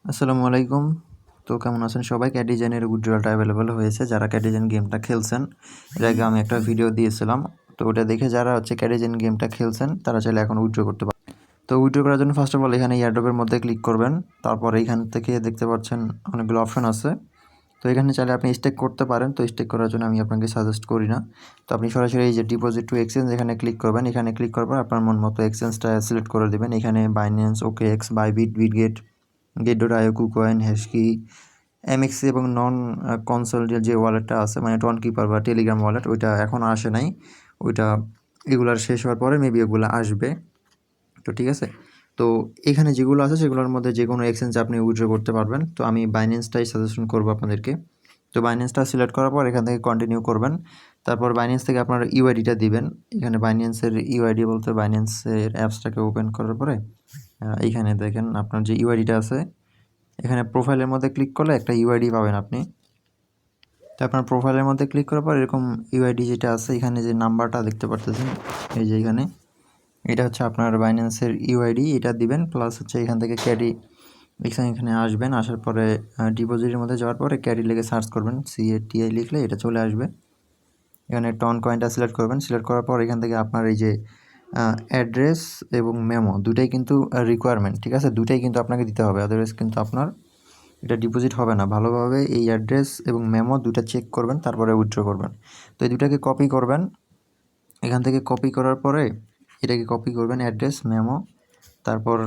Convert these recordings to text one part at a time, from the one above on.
আসসালামু আলাইকুম। তো কেমন আছেন সবাই? ক্যাটিজেনের উইথড্রয়ালটা অ্যাভেলেবল হয়েছে। যারা ক্যাটিজেন গেমটা খেলছেন, এর আগে আমি একটা ভিডিও দিয়েছিলাম। তো ওটা দেখে যারা ক্যাটিজেন গেমটা খেলছেন, তারা চাইলে এখন উইথড্র করতে পারেন। তো উইথড্র করার জন্য ফার্স্ট অফ অল এখানে এয়ারড্রপের মধ্যে ক্লিক করবেন। তারপর এইখান থেকে দেখতে পাচ্ছেন অনেকগুলো অপশন আছে। তো এখানে চাইলে আপনি স্টেক করতে পারেন। তো স্টেক করার জন্য আমি আপনাকে সাজেস্ট করি না। তো আপনি সরাসরি এই যে ডিপোজিট টু এক্সচেঞ্জ এখানে ক্লিক করবেন। এখানে ক্লিক করার পর আপনার মন মতো এক্সচেঞ্জটা সিলেক্ট করে দেবেন। এখানে Binance, OKX, Bybit, Bitget, Gate IO, KuCoin, HashKey, MEXC এবং নন কনসোলিডেড যে ওয়ালেটটা আছে মানে টন কিপার বা টেলিগ্রাম ওয়ালেট, ওইটা এখনও আসে নাই। ওইটা এগুলার শেষ হওয়ার পরে মেবি ওগুলো আসবে। তো ঠিক আছে, তো এখানে যেগুলো আছে সেগুলোর মধ্যে যে কোনো এক্সচেঞ্জে আপনি উইথড্র করতে পারবেন। তো আমি বাইন্যান্সটাই সাজেশন করবো আপনাদেরকে। তো বাইন্যান্সটা সিলেক্ট করার পর এখান থেকে কন্টিনিউ করবেন। তারপর বাইন্যান্স থেকে আপনার ইউআইডিটা দিবেন। এখানে বাইন্যান্সের ইউআইডি বলতে বাইন্যান্সের অ্যাপসটাকে ওপেন করার পরে এইখানে দেখেন আপনার যে ইউআইডিটা আছে, এখানে প্রোফাইলের মধ্যে ক্লিক করলে একটা ইউআইডি পাবেন আপনি। তো আপনার প্রোফাইলের মধ্যে ক্লিক করার পর এরকম ইউআইডি যেটা আছে, এখানে যে নাম্বারটা দেখতে পারতেছেন, এই যে এখানে, এটা হচ্ছে আপনার বাইন্যান্সের ইউআইডি, এটা দিবেন। প্লাস এখান থেকে ক্যারি, এখানে আসবেন। আসার পরে ডিপোজিটের মধ্যে যাওয়ার পরে ক্যারি লিখে সার্চ করবেন, CATI লিখলে এটা চলে আসবে। এখানে টন কয়েনটা সিলেক্ট করবেন। সিলেক্ট করার পর এখান থেকে আপনার এই যে অ্যাড্রেস এবং মেমো দুটাই কিন্তু রিকোয়ারমেন্ট, ঠিক আছে? দুটাই কিন্তু আপনাকে দিতে হবে, আদারওয়াইজ কিন্তু আপনার এটা ডিপোজিট হবে না। ভালোভাবে এই অ্যাড্রেস এবং মেমো দুটা চেক করবেন, তারপরে উইথড্র করবেন। তো এই দুটাকে কপি করবেন। এখান থেকে কপি করার পরে এটাকে কপি করবেন, অ্যাড্রেস, মেমো। তারপর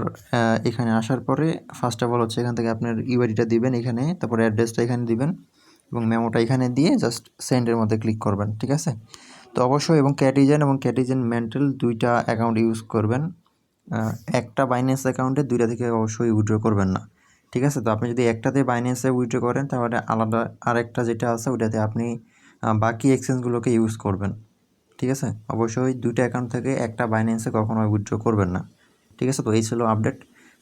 এখানে আসার পরে ফার্স্ট অফ অল এখান থেকে আপনার ইউআইডিটা দিবেন এখানে, তারপর অ্যাড্রেসটা এখানে দিবেন এবং মেমোটা এখানে দিয়ে জাস্ট সেন্ডের মধ্যে ক্লিক করবেন, ঠিক আছে? তো অবশ্যই এবং ক্যাটিজেন মেন্টাল দুইটা অ্যাকাউন্ট ইউজ করবেন। একটা বাইন্যান্স অ্যাকাউন্টে দুইটা থেকে অবশ্যই উইথড্র করবেন না, ঠিক আছে? তো আপনি যদি একটাতে বাইন্যান্সে উইথড্র করেন, তাহলে আলাদা আরেকটা যেটা আছে ওইটাতে আপনি বাকি এক্সচেঞ্জগুলোকে ইউজ করবেন, ঠিক আছে? অবশ্যই দুইটা অ্যাকাউন্ট থেকে একটা বাইন্যান্সে কখনো উইথড্র করবেন না, ঠিক আছে? তো এই ছিল আপডেট।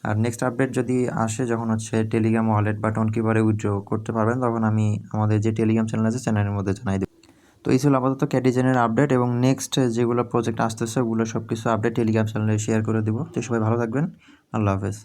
আর নেক্সট আপডেট যদি আসে, যখন টেলিগ্রাম ওয়ালেট বা টন কিপারে উইথড্র করতে পারবেন, তখন আমি আমাদের যে টেলিগ্রাম চ্যানেল আছে চ্যানেলের মধ্যে জানাই দেব। তো এই ছিল আপাতত ক্যাটিজেনের আপডেট, এবং নেক্সট যেগুলো প্রজেক্ট আসতেছে ওগুলো সব কিছু আপডেট টেলিগ্রাম চ্যানেলে শেয়ার করে দেবো। তো সবাই ভালো থাকবেন। আল্লাহ হাফেজ।